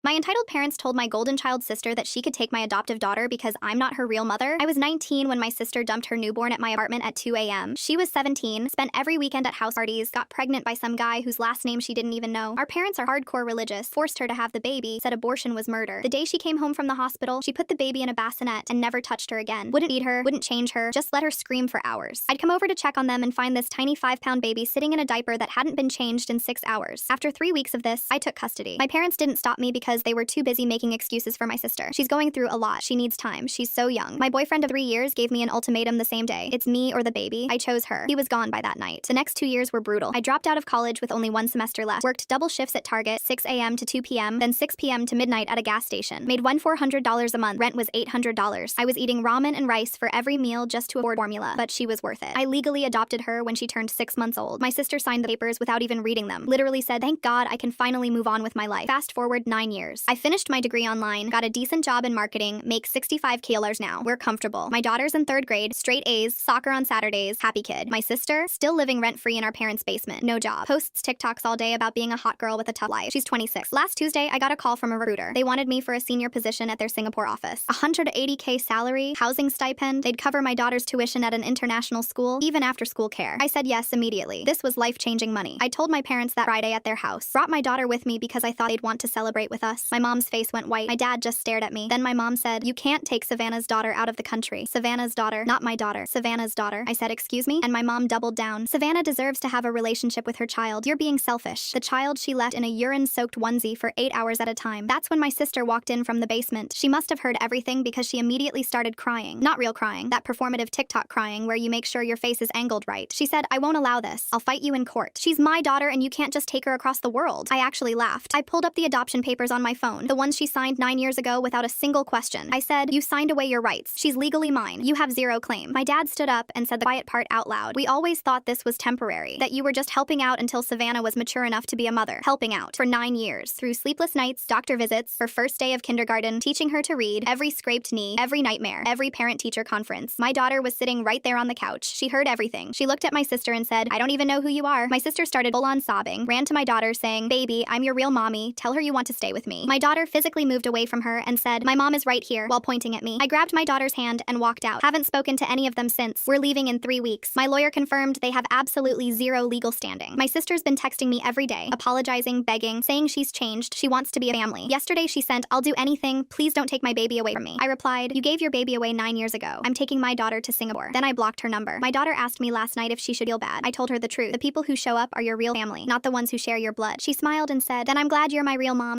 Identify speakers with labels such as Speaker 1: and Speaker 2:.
Speaker 1: My entitled parents told my golden child sister that she could take my adoptive daughter because I'm not her real mother. I was 19 when my sister dumped her newborn at my apartment at 2 a.m. She was 17, spent every weekend at house parties, got pregnant by some guy whose last name she didn't even know. Our parents are hardcore religious, forced her to have the baby, said abortion was murder. The day she came home from the hospital, she put the baby in a bassinet and never touched her again. Wouldn't feed her, wouldn't change her, just let her scream for hours. I'd come over to check on them and find this tiny 5-pound baby sitting in a diaper that hadn't been changed in 6 hours. After 3 weeks of this, I took custody. My parents didn't stop me because they were too busy making excuses for my sister. She's going through a lot. She needs time. She's so young. My boyfriend of 3 years gave me an ultimatum the same day. It's me or the baby. I chose her. He was gone by that night. The next 2 years were brutal. I dropped out of college with only 1 semester left. Worked double shifts at Target, 6 a.m. to 2 p.m., then 6 p.m. to midnight at a gas station. Made $400 a month. Rent was $800. I was eating ramen and rice for every meal just to afford formula, but she was worth it. I legally adopted her when she turned 6 months old. My sister signed the papers without even reading them. Literally said, "Thank God I can finally move on with my life." Fast forward 9 years. I finished my degree online, got a decent job in marketing, make $65K now. We're comfortable. My daughter's in 3rd grade, straight A's, soccer on Saturdays, happy kid. My sister, still living rent-free in our parents' basement, no job. Posts TikToks all day about being a hot girl with a tough life. She's 26. Last Tuesday, I got a call from a recruiter. They wanted me for a senior position at their Singapore office. 180K salary, housing stipend, they'd cover my daughter's tuition at an international school, even after school care. I said yes immediately. This was life-changing money. I told my parents that Friday at their house. Brought my daughter with me because I thought they'd want to celebrate with us. My mom's face went white. My dad just stared at me. Then my mom said, "You can't take Savannah's daughter out of the country." Savannah's daughter, not my daughter. Savannah's daughter. I said, "Excuse me?" And my mom doubled down. "Savannah deserves to have a relationship with her child. You're being selfish." The child she left in a urine-soaked onesie for 8 hours at a time. That's when my sister walked in from the basement. She must have heard everything because she immediately started crying. Not real crying, that performative TikTok crying where you make sure your face is angled right. She said, "I won't allow this. I'll fight you in court. She's my daughter and you can't just take her across the world." I actually laughed. I pulled up the adoption papers on my phone, the ones she signed 9 years ago without a single question. I said, "You signed away your rights. She's legally mine. You have zero claim." My dad stood up and said the quiet part out loud. "We always thought this was temporary, that you were just helping out until Savannah was mature enough to be a mother." Helping out for 9 years, through sleepless nights, doctor visits, her first day of kindergarten, teaching her to read, every scraped knee, every nightmare, every parent-teacher conference. My daughter was sitting right there on the couch. She heard everything. She looked at my sister and said, "I don't even know who you are." My sister started full-on sobbing, ran to my daughter saying, "Baby, I'm your real mommy. Tell her you want to stay with me." My daughter physically moved away from her and said, "My mom is right here," while pointing at me. I grabbed my daughter's hand and walked out. Haven't spoken to any of them since. We're leaving in 3 weeks. My lawyer confirmed they have absolutely zero legal standing. My sister's been texting me every day, apologizing, begging, saying she's changed, she wants to be a family. Yesterday she sent, "I'll do anything, please don't take my baby away from me." I replied, "You gave your baby away 9 years ago. I'm taking my daughter to Singapore." Then I blocked her number. My daughter asked me last night if she should feel bad. I told her the truth. The people who show up are your real family, not the ones who share your blood. She smiled and said, "Then I'm glad you're my real mom."